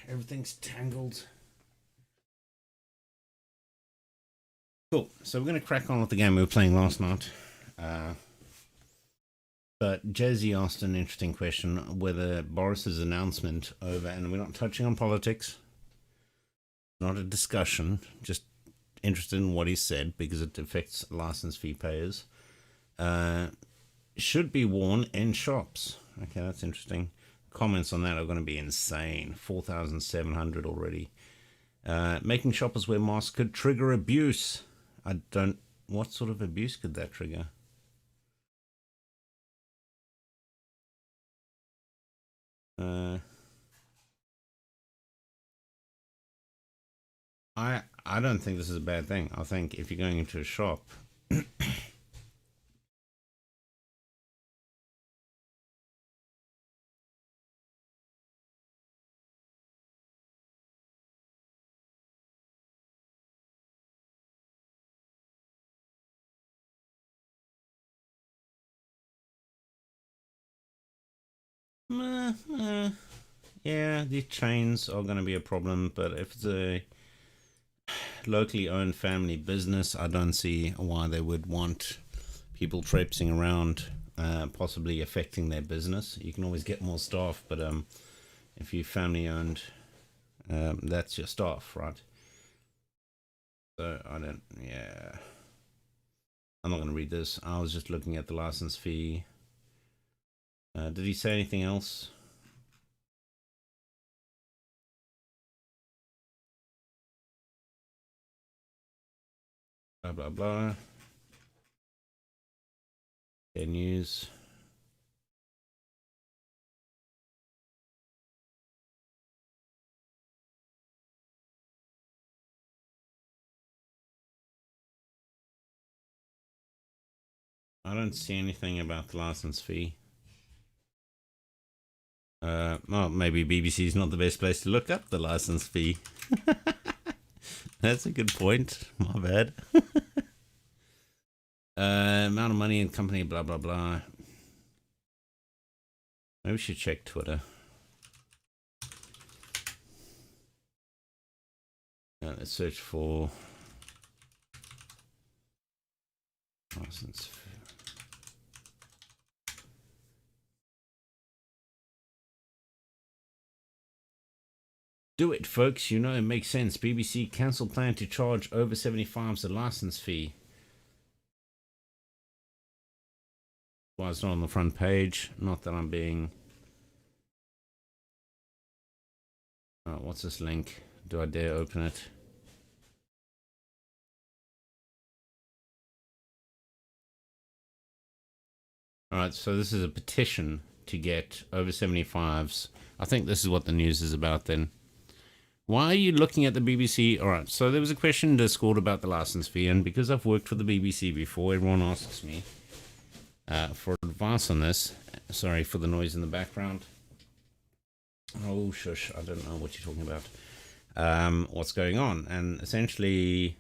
Everything's tangled. Cool. So we're going to crack on with the game we were playing last night. Uh, but Jazzy asked an interesting question whether Boris's announcement over, and we're not touching on politics, not a discussion, just interested in what he said because it affects license fee payers, uh, should be worn in shops. Okay, that's interesting. Comments on that are going to be insane. 4,700 already. Making shoppers wear masks could trigger abuse. I don't. What sort of abuse could that trigger? Uh, I don't think this is a bad thing. I think if you're going into a shop, yeah, the chains are going to be a problem. But if it's a locally owned family business, I don't see why they would want people traipsing around, possibly affecting their business. You can always get more staff, but if you're family owned, that's your staff, right? So I don't. Yeah, I'm not going to read this. I was just looking at the license fee. Did he say anything else? Blah blah blah. Okay, news. I don't see anything about the license fee. Well, maybe BBC is not the best place to look up the license fee. That's a good point. My bad. Amount of money in company, blah blah blah. Maybe we should check Twitter. Let's search for license fee. Do it, folks. You know it makes sense. BBC cancel plan to charge over 75s a license fee. Why it's not on the front page? Not that I'm being. What's this link? Do I dare open it? Alright, so this is a petition to get over 75s. I think this is what the news is about then. Why are you looking at the BBC? Alright, so there was a question in Discord about the license fee, and because I've worked for the BBC before, everyone asks me for advice on this. Sorry for the noise in the background. Oh, shush, I don't know what you're talking about. What's going on? And essentially,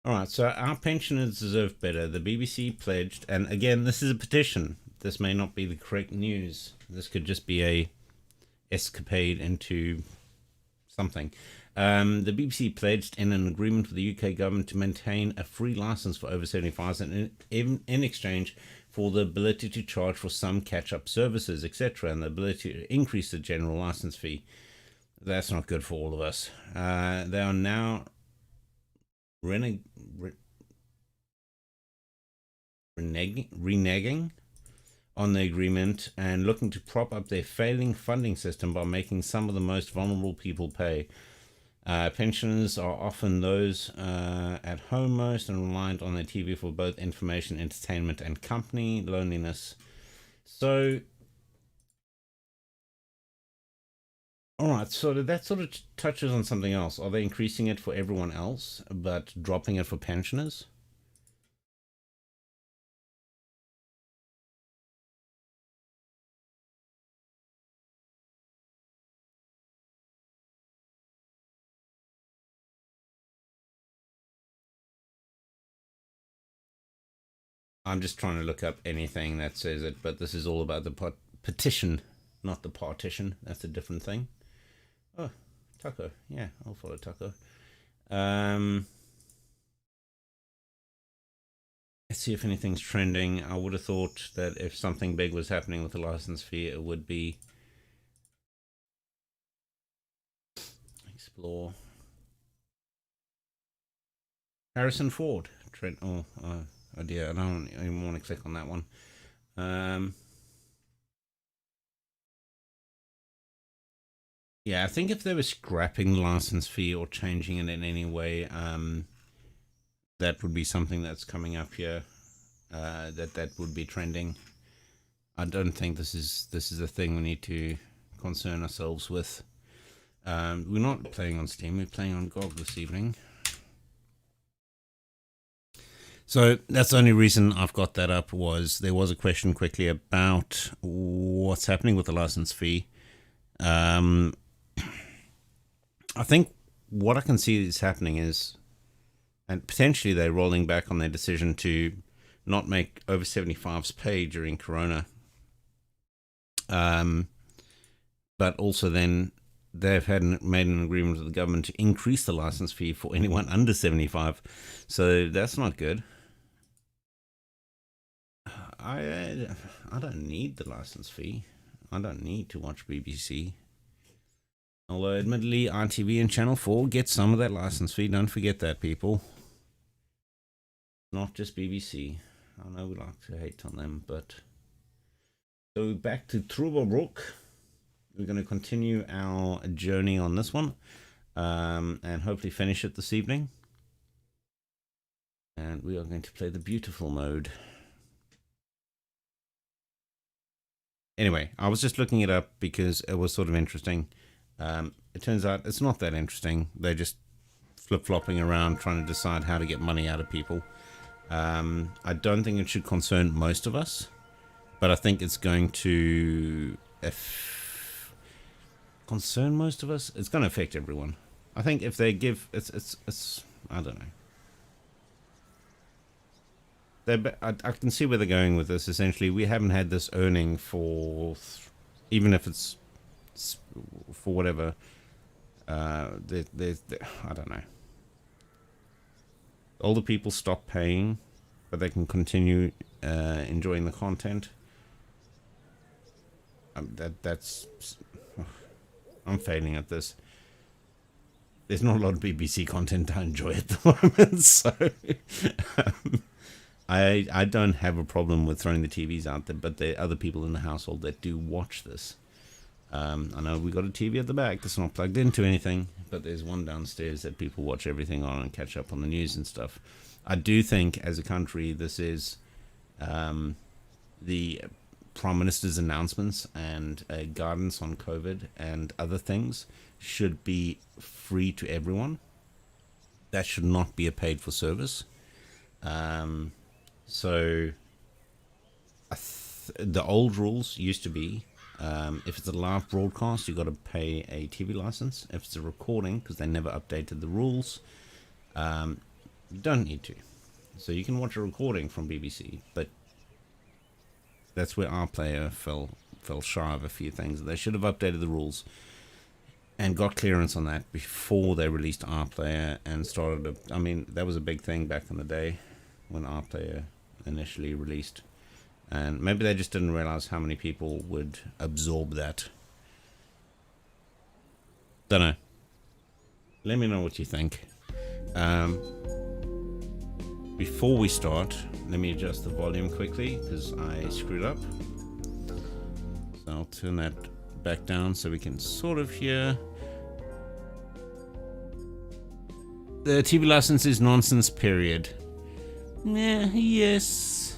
all right, so our pensioners deserve better. The BBC pledged, and again, this is a petition. This may not be the correct news. This could just be a escapade into something. The BBC pledged in an agreement with the UK government to maintain a free license for over 75s and in exchange for the ability to charge for some catch-up services, etc., and the ability to increase the general license fee. That's not good for all of us. They are now reneging on the agreement and looking to prop up their failing funding system by making some of the most vulnerable people pay. Pensioners are often those at home most and reliant on their TV for both information, entertainment, and company loneliness. So, all right, so that sort of touches on something else. Are they increasing it for everyone else, but dropping it for pensioners? I'm just trying to look up anything that says it, but this is all about the petition, not the partition. That's a different thing. Oh, Taco. Yeah, I'll follow Taco. Let's see if anything's trending. I would have thought that if something big was happening with the license fee, it would be explore. Harrison Ford. Trent. Oh dear. I don't even want to click on that one. Yeah, I think if they were scrapping the license fee or changing it in any way, that would be something that's coming up here. That would be trending. I don't think this is a thing we need to concern ourselves with. We're not playing on Steam. We're playing on GOG this evening. So that's the only reason I've got that up. Was there was a question quickly about what's happening with the license fee. I think what I can see is happening is, and potentially they're rolling back on their decision to not make over 75s pay during Corona. But also then they've made an agreement with the government to increase the license fee for anyone under 75. So that's not good. I don't need the license fee. I don't need to watch BBC. Although, admittedly, ITV and Channel 4 get some of that license fee. Don't forget that, people. Not just BBC. I know we like to hate on them, but... So, back to Truberbrook. We're going to continue our journey on this one. And hopefully finish it this evening. And we are going to play the beautiful mode. Anyway, I was just looking it up because it was sort of interesting. It turns out it's not that interesting. They're just flip-flopping around trying to decide how to get money out of people. I don't think it should concern most of us, but I think it's going to concern most of us. It's going to affect everyone. I think if they give... It's I don't know. I can see where they're going with this. Essentially, we haven't had this earning for, even if it's for whatever. I don't know. Older people stop paying, but they can continue enjoying the content. I'm failing at this. There's not a lot of BBC content I enjoy at the moment, so. I don't have a problem with throwing the TVs out there, but there are other people in the household that do watch this. I know we got a TV at the back that's not plugged into anything, but there's one downstairs that people watch everything on and catch up on the news and stuff. I do think, as a country, this is the Prime Minister's announcements and guidance on COVID and other things should be free to everyone. That should not be a paid-for service. So the old rules used to be, if it's a live broadcast, you got to pay a TV license. If it's a recording, because they never updated the rules, you don't need to. So you can watch a recording from BBC, but that's where our player fell shy of a few things. They should have updated the rules and got clearance on that before they released our player and started. I mean, that was a big thing back in the day when our player initially released, and maybe they just didn't realize how many people would absorb that. Don't know. Let me know what you think. Before we start, let me adjust the volume quickly because I screwed up. So I'll turn that back down so we can sort of hear. The TV license is nonsense, period. Yes.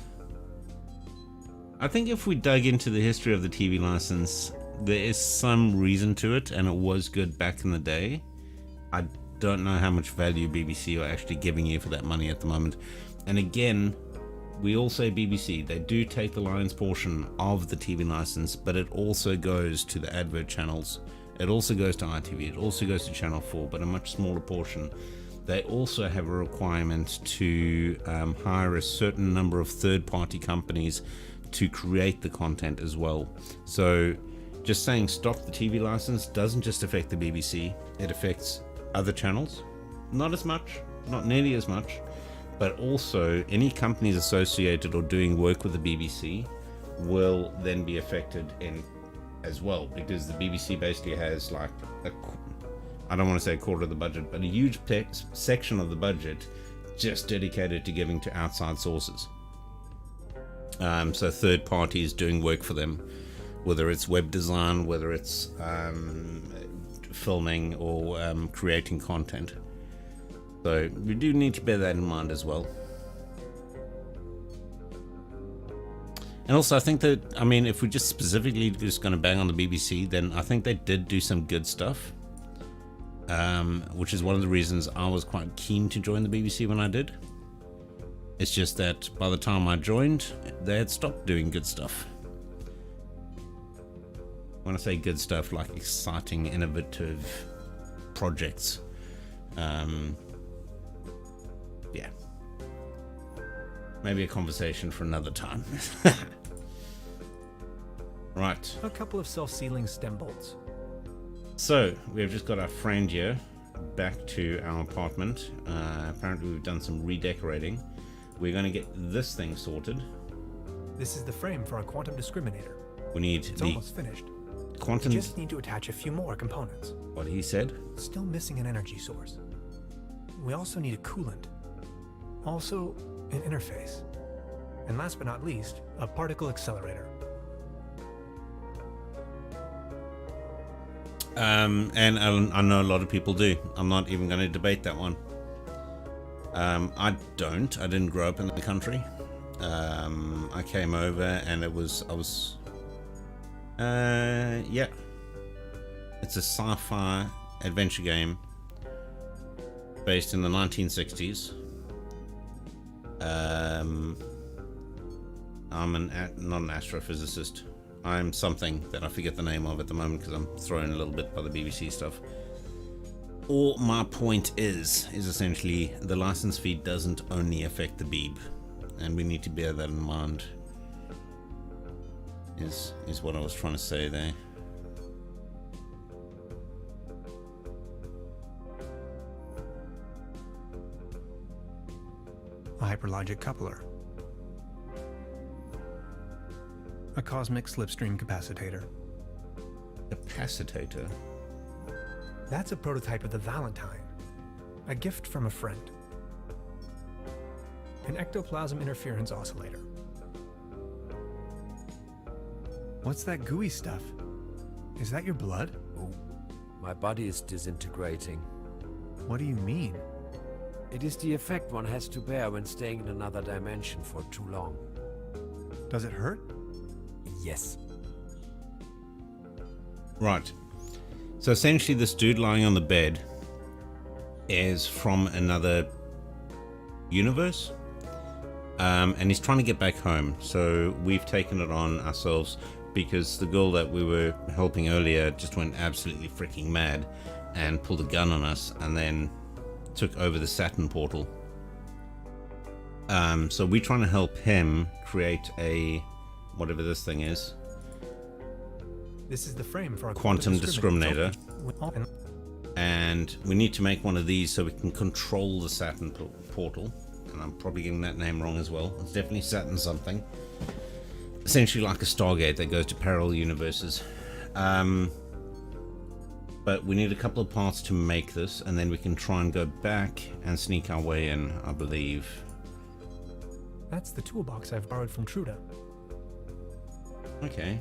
I think if we dug into the history of the TV license, there is some reason to it, and it was good back in the day. I don't know how much value BBC are actually giving you for that money at the moment. And again, we all say BBC. They do take the lion's portion of the TV license, but it also goes to the advert channels. It also goes to ITV. It also goes to Channel 4, but a much smaller portion. they also have a requirement to hire a certain number of third-party companies to create the content as well. So just saying stop the TV license doesn't just affect the BBC, it affects other channels. Not as much, not nearly as much, but also any companies associated or doing work with the BBC will then be affected in as well, because the BBC basically has like I don't want to say a quarter of the budget, but a huge section of the budget just dedicated to giving to outside sources. So third parties doing work for them, whether it's web design, whether it's filming or creating content. So we do need to bear that in mind as well. And also I think that, I mean, if we're just specifically just going to bang on the BBC, then I think they did do some good stuff. Which is one of the reasons I was quite keen to join the BBC when I did. It's just that by the time I joined, they had stopped doing good stuff. When I say good stuff, like exciting, innovative projects. Yeah. Maybe a conversation for another time. Right. A couple of self-sealing stem bolts. So, we've just got our friend here back to our apartment. Apparently we've done some redecorating. We're going to get this thing sorted. This is the frame for our quantum discriminator. We need It's almost finished. Quantum... We just need to attach a few more components. What he said? Still missing an energy source. We also need a coolant. Also, an interface. And last but not least, a particle accelerator. And I know a lot of people do. I'm not even going to debate that one. I didn't grow up in the country. I came over and yeah. It's a sci-fi adventure game based in the 1960s. I'm not an astrophysicist. I'm something that I forget the name of at the moment because I'm thrown a little bit by the BBC stuff. All my point is essentially the license fee doesn't only affect the Beeb, and we need to bear that in mind. Is what I was trying to say there. A hyperlogic coupler. A cosmic slipstream capacitator. Capacitator? That's a prototype of the Valentine. A gift from a friend. An ectoplasm interference oscillator. What's that gooey stuff? Is that your blood? Oh, my body is disintegrating. What do you mean? It is the effect one has to bear when staying in another dimension for too long. Does it hurt? Yes. Right. So essentially this dude lying on the bed is from another universe. And he's trying to get back home. So we've taken it on ourselves because the girl that we were helping earlier just went absolutely freaking mad and pulled a gun on us and then took over the Saturn portal. So we're trying to help him create a whatever this thing is. This is the frame for our quantum discriminator. And we need to make one of these so we can control the Saturn portal. And I'm probably getting that name wrong as well. It's definitely Saturn something. Essentially like a Stargate that goes to parallel universes. But we need a couple of parts to make this, and then we can try and go back and sneak our way in, I believe. That's the toolbox I've borrowed from Truda. Okay.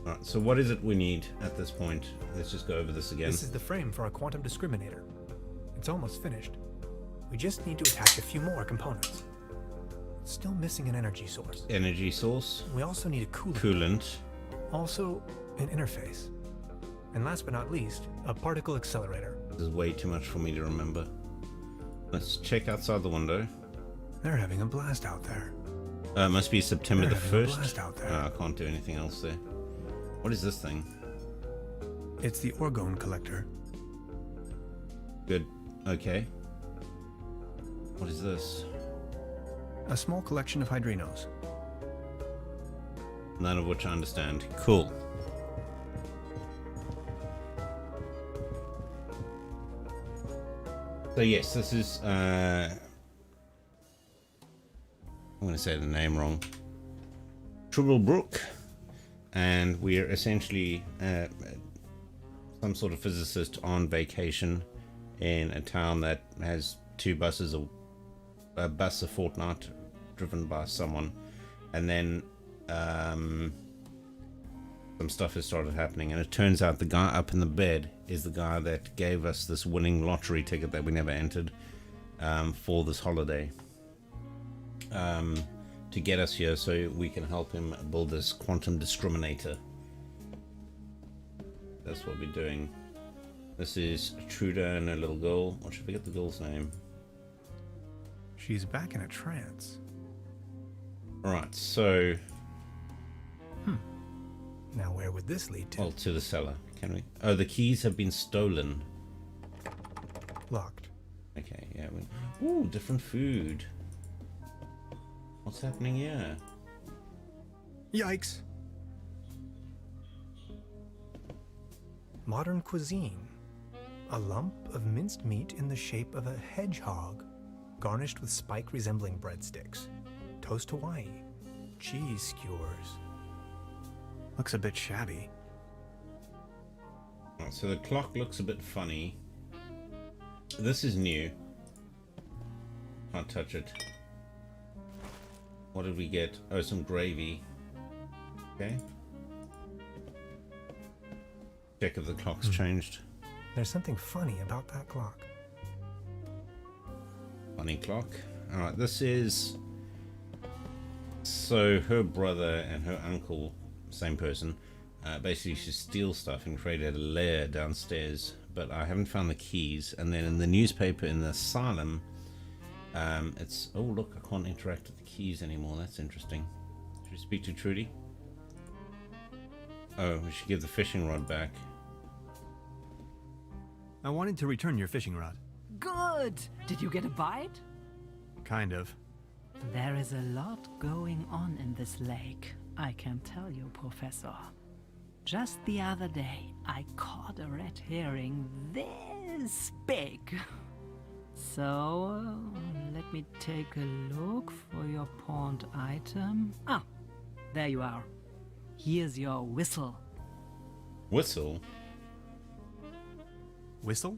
Alright, so what is it we need at this point? Let's just go over this again. This is the frame for our quantum discriminator. It's almost finished. We just need to attach a few more components. Still missing an energy source. Energy source. We also need a coolant. Coolant. Also, an interface. And last but not least, a particle accelerator. This is way too much for me to remember. Let's check outside the window. They're having a blast out there. It must be September the 1st. Blast out there. I can't do anything else there. What is this thing? It's the orgone collector. Good. Okay. What is this? A small collection of hydrinos. None of which I understand. Cool. So yes, this is I'm going to say the name wrong. Truberbrook, and we're essentially some sort of physicist on vacation in a town that has two buses, a bus a fortnight driven by someone, and then some stuff has started happening, and it turns out the guy up in the bed is the guy that gave us this winning lottery ticket that we never entered for this holiday, to get us here so we can help him build this quantum discriminator. That's what we're doing. This is Truda and a little girl. I should forget the girl's name. She's back in a trance. Alright, so Now where would this lead to? well, to the cellar. Can we? Oh, the keys have been stolen. Locked. Okay, yeah. Ooh, different food. What's happening here? Yikes! Modern cuisine. A lump of minced meat in the shape of a hedgehog, garnished with spike resembling breadsticks. Toast Hawaii. Cheese skewers. Looks a bit shabby. Right, so the clock looks a bit funny. This is new. Can't touch it. What did we get? Oh, some gravy. Okay. Check if the clock's changed. There's something funny about that clock. Funny clock. Alright, this is... So her brother and her uncle, same person, basically used to steal stuff and created a lair downstairs, but I haven't found the keys. And then in the newspaper in the asylum, it's... Oh, look, I can't interact with the keys anymore. That's interesting. Should we speak to Trudy? Oh, we should give the fishing rod back. I wanted to return your fishing rod. Good! Did you get a bite? Kind of. There is a lot going on in this lake, I can tell you, Professor. Just the other day, I caught a red herring this big. So, let me take a look for your pawned item. Ah, there you are. Here's your whistle. Whistle? Whistle?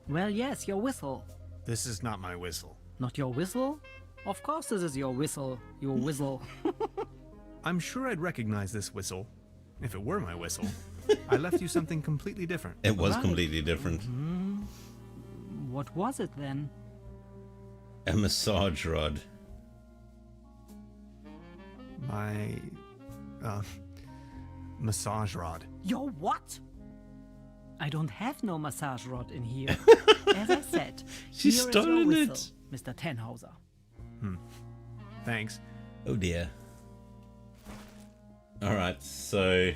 Well, yes, your whistle. This is not my whistle. Not your whistle? Of course this is your whistle, your whistle. I'm sure I'd recognize this whistle if it were my whistle. I left you something completely different. It was Right. completely different. What was it then? A massage rod. My massage rod. Your what? I don't have no massage rod in here. As I said, She's here is your stolen whistle, it. Mr. Tannhauser. Thanks. Oh dear. Alright, so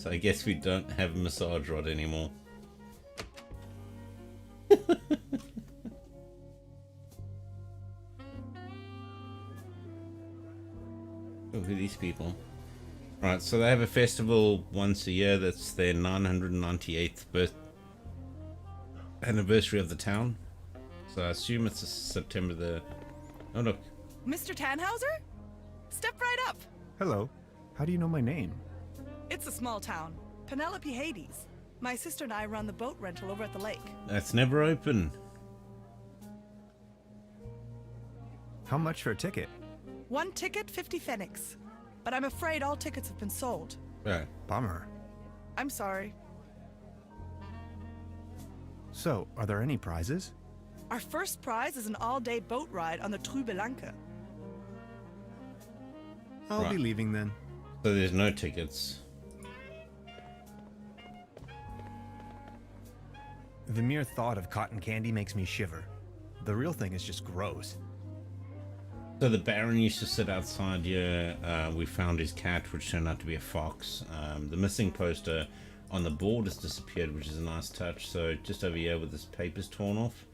I guess we don't have a massage rod anymore. Oh, who are these people? Right, so they have a festival once a year. That's their 998th anniversary of the town. So I assume it's September the... Oh, look. Mr. Tannhauser? Step right up. Hello. How do you know my name? It's a small town. Penelope Hades. My sister and I run the boat rental over at the lake. That's never open. How much for a ticket? One ticket, 50 pfennigs. But I'm afraid all tickets have been sold. Right. Bummer. I'm sorry. So, are there any prizes? Our first prize is an all-day boat ride on the Truberbrook. I'll be Right. leaving then. So there's no tickets. The mere thought of cotton candy makes me shiver. The real thing is just gross. So the Baron used to sit outside here. We found his cat, which turned out to be a fox. The missing poster on the board has disappeared, which is a nice touch. So just over here with this paper's torn off,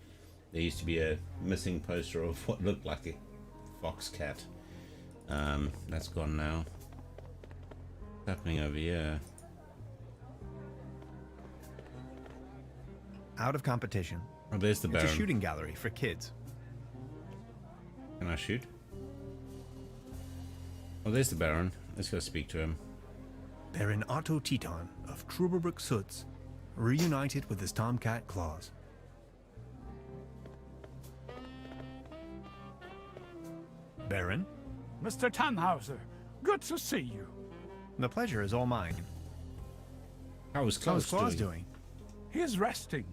there used to be a missing poster of what looked like a fox cat. That's gone now. What's happening over here? Out of competition. Oh, there's the Baron. It's a shooting gallery for kids. Can I shoot? Oh, there's the Baron. Let's go speak to him. Baron Otto Teton of Truberbrook Suds, reunited with his tomcat claws. Baron, Mr. Tannhauser, good to see you. The pleasure is all mine. How was How's Klaus Claus doing? doing? He's resting.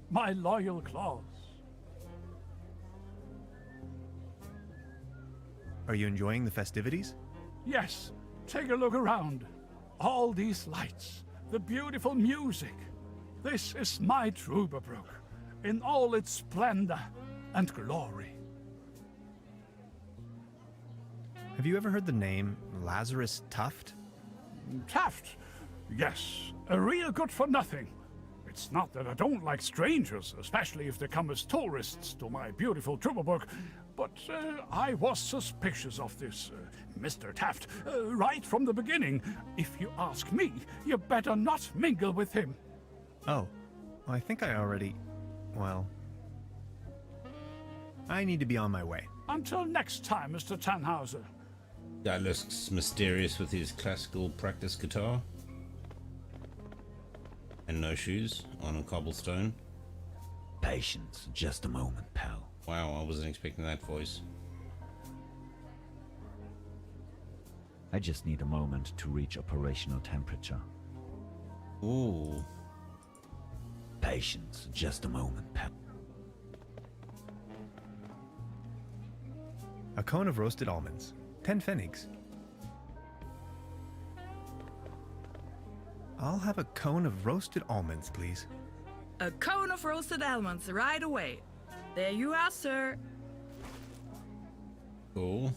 My loyal claws. Are you enjoying the festivities? Yes, take a look around. All these lights, the beautiful music. This is my Truberbrook, in all its splendor and glory. Have you ever heard the name Lazarus Tuft? Taft, yes, a real good for nothing. It's not that I don't like strangers, especially if they come as tourists to my beautiful Truberbrook, but I was suspicious of this Mr. Taft right from the beginning. If you ask me, you better not mingle with him. Oh, I think I already... well... I need to be on my way. Until next time, Mr. Tannhauser. Guy looks mysterious with his classical practice guitar. And no shoes on a cobblestone. Patience, just a moment, pal. Wow, I wasn't expecting that voice. I just need a moment to reach operational temperature. Ooh. Patience, just a moment, pal. a cone of roasted almonds, 10 pfennigs. I'll have a cone of roasted almonds, please. A cone of roasted almonds right away. There you are, sir. Cool.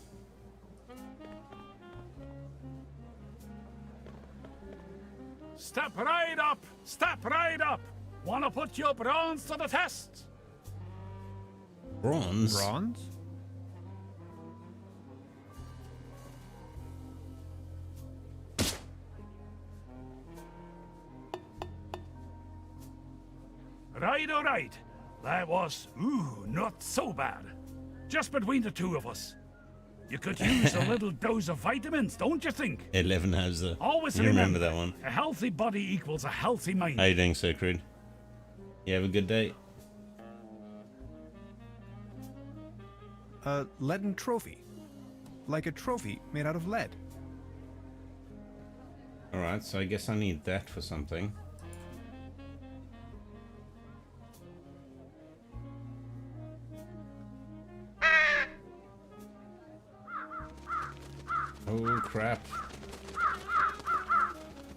Step right up! Step right up! Wanna put your bronze to the test? Bronze? Bronze? Right, all right. That was, not so bad. Just between the two of us. You could use a little dose of vitamins, don't you think? 11 Hauser. Always You remember that one. A healthy body equals a healthy mind. How you doing, Sir Creed? You have a good day? A leaden trophy. Like a trophy made out of lead. Alright, so I guess I need that for something. Oh crap.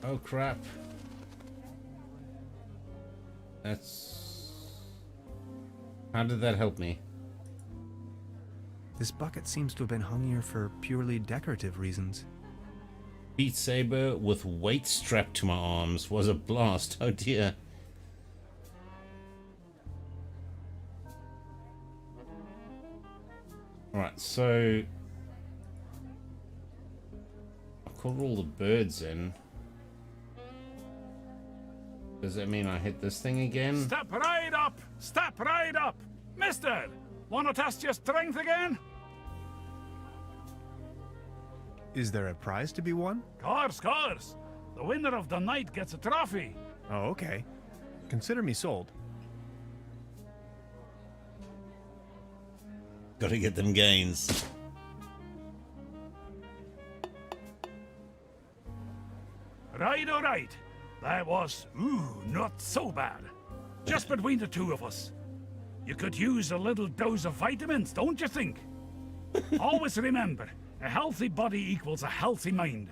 Oh crap. That's... How did that help me? This bucket seems to have been hung here for purely decorative reasons. Beat Saber with weight strapped to my arms was a blast. Oh dear. Alright, so... I've caught all the birds in. Does that mean I hit this thing again? Step right up! Step right up! Mister, wanna test your strength again? Is there a prize to be won? Course. The winner of the night gets a trophy. Oh, okay. Consider me sold. Gotta get them gains. Right, all right. That was, not so bad. Just between the two of us. You could use a little dose of vitamins, don't you think? Always remember, a healthy body equals a healthy mind.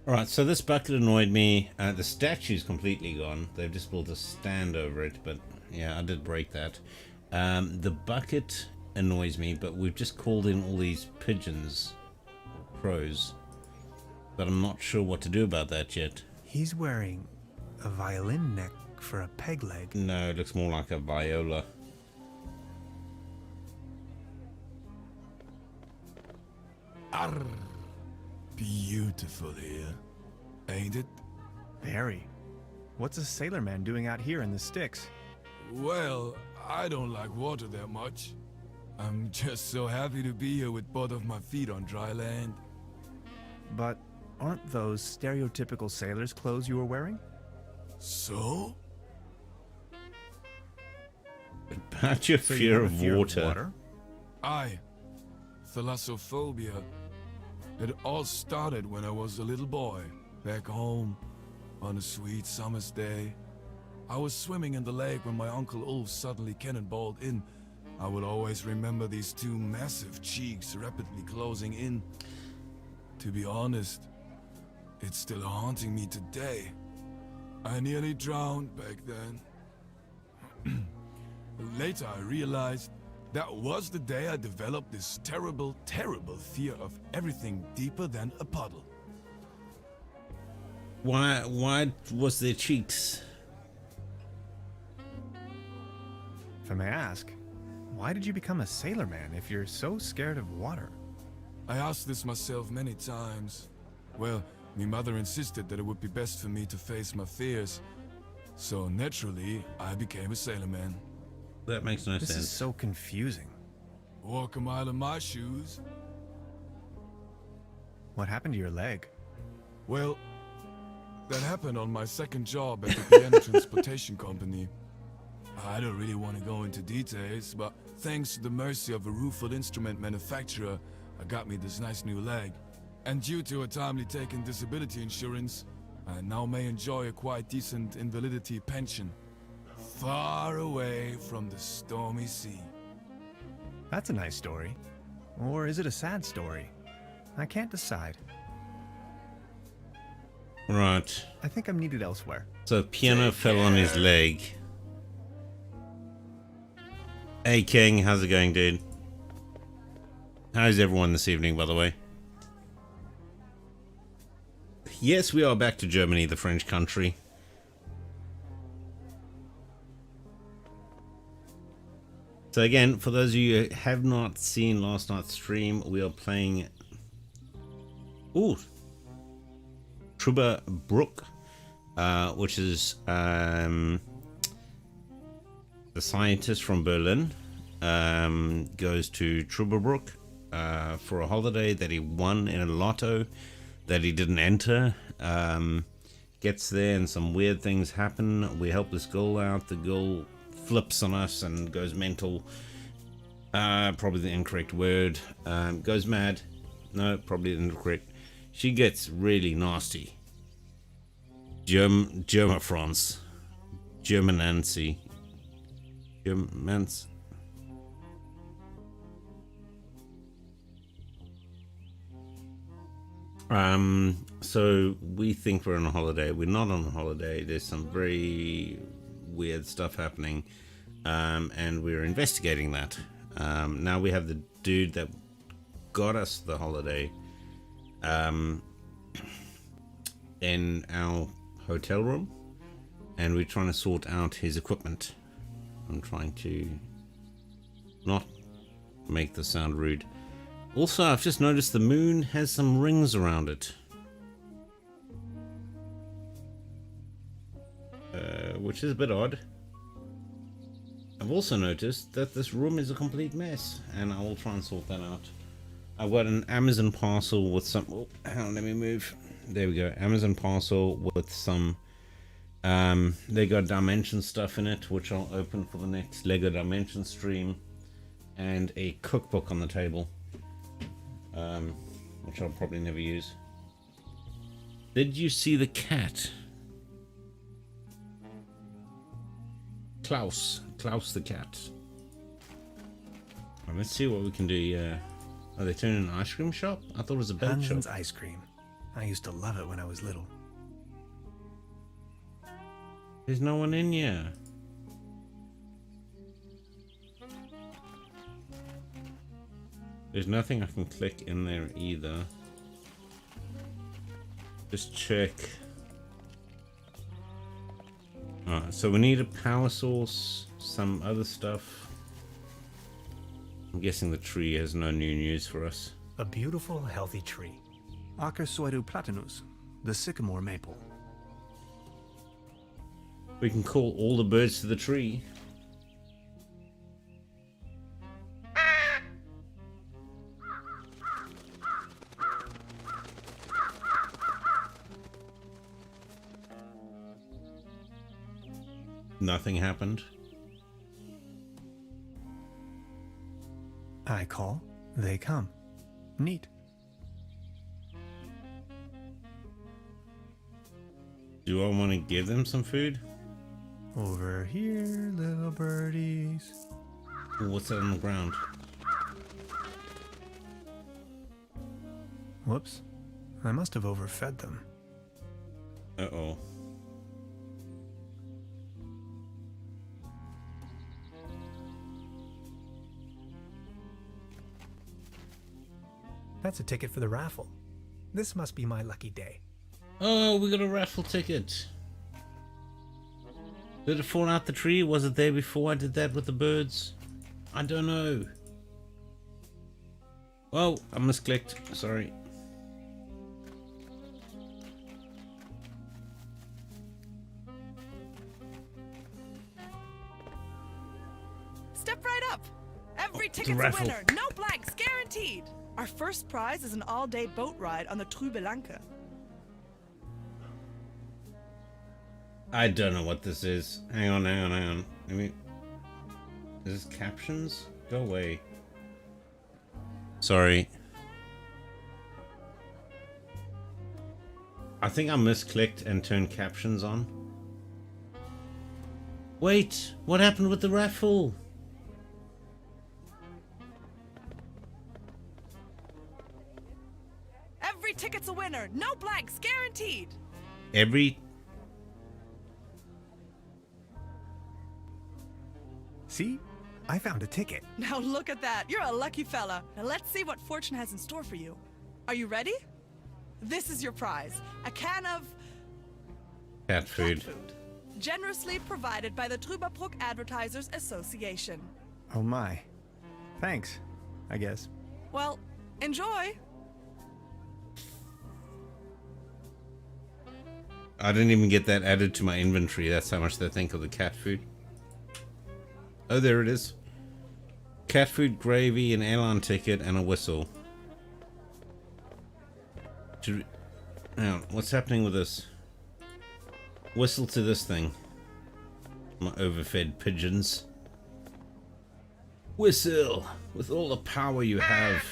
Alright, so this bucket annoyed me. The statue's completely gone. They've just built a stand over it, but yeah, I did break that. The bucket annoys me, but we've just called in all these pigeons, crows. But I'm not sure what to do about that yet. He's wearing a violin neck for a peg leg. No, it looks more like a viola. Arr, beautiful here, ain't it? Very. What's a sailorman doing out here in the sticks? Well, I don't like water that much. I'm just so happy to be here with both of my feet on dry land. But aren't those stereotypical sailor's clothes you were wearing? So? About your So you fear have a of fear water. Aye. Thalassophobia. It all started when I was a little boy, back home, on a sweet summer's day. I was swimming in the lake when my Uncle Ulf suddenly cannonballed in. I will always remember these two massive cheeks rapidly closing in. To be honest, it's still haunting me today. I nearly drowned back then. Later I realized that was the day I developed this terrible, terrible fear of everything deeper than a puddle. Why was their cheeks? If I may ask, why did you become a sailorman if you're so scared of water? I asked this myself many times. Well, my mother insisted that it would be best for me to face my fears. So naturally, I became a sailorman. That makes no This sense. is so confusing. Walk a mile in my shoes. What happened to your leg? Well, that happened on my second job at the piano transportation company. I don't really want to go into details, but thanks to the mercy of a rueful instrument manufacturer, I got me this nice new leg. And due to a timely taken disability insurance, I now may enjoy a quite decent invalidity pension. Far away from the stormy sea. That's a nice story. Or is it a sad story? I can't decide. Right. I think I'm needed elsewhere. So piano fell on his leg. Hey King, how's it going, dude? How's everyone this evening, by the way? Yes, we are back to Germany, the French country. So again, for those of you who have not seen last night's stream, we are playing Truberbrook, which is the scientist from Berlin goes to Truberbrook for a holiday that he won in a lotto that he didn't enter. Gets there and some weird things happen. We help this girl out. The girl flips on us and goes mental. Probably the incorrect word. Goes mad. No, probably the incorrect. She gets really nasty. German France. German Nancy. Germans. So we think we're on a holiday. We're not on a holiday. There's some very weird stuff happening, and we're investigating that. Now we have the dude that got us the holiday in our hotel room, and we're trying to sort out his equipment. I'm trying to not make the sound rude. Also, I've just noticed the moon has some rings around it. Which is a bit odd. I've also noticed that this room is a complete mess, and I will try and sort that out. I've got an Amazon parcel with some... Oh, hang on, let me move. There we go. Amazon parcel with some... they got Dimension stuff in it, which I'll open for the next Lego Dimension stream. And a cookbook on the table. Which I'll probably never use. Did you see the cat? Klaus the cat. Well, let's see what we can do. Yeah. Are they turning an ice cream shop? I thought it was a boat shop. Hanson's ice cream. I used to love it when I was little. There's no one in here. There's nothing I can click in there either. Just check. Alright, so we need a power source, some other stuff. I'm guessing the tree has no new news for us. A beautiful, healthy tree. Acersoidu platanus, the sycamore maple. We can call all the birds to the tree. Nothing happened. I call, they come. Neat. Do I want to give them some food? Over here, little birdies. Ooh, what's that on the ground? Whoops. I must have overfed them. Uh-oh. That's a ticket for the raffle. This must be my lucky day. Oh, we got a raffle ticket. Did it fall out the tree? Was it there before I did that with the birds? I don't know. Oh, I misclicked. Sorry. Step right up. Every ticket's a raffle. winner. No blanks, guaranteed. Our first prize is an all-day boat ride on the Truberbrook. I don't know what this is. Hang on. I mean, is this captions? Go away. Sorry. I think I misclicked and turned captions on. Wait, what happened with the raffle? Every ticket's a winner. No blanks, guaranteed. Every... See? I found a ticket. Now look at that. You're a lucky fella. Now let's see what fortune has in store for you. Are you ready? This is your prize. A can of cat food. generously provided by the Truberbrook Advertisers Association. Oh my. Thanks, I guess. Well, enjoy. I didn't even get that added to my inventory. That's how much they think of the cat food. Oh, there it is. Cat food, gravy, an airline ticket, and a whistle. Now, what's happening with this? Whistle to this thing. My overfed pigeons. Whistle with all the power you have.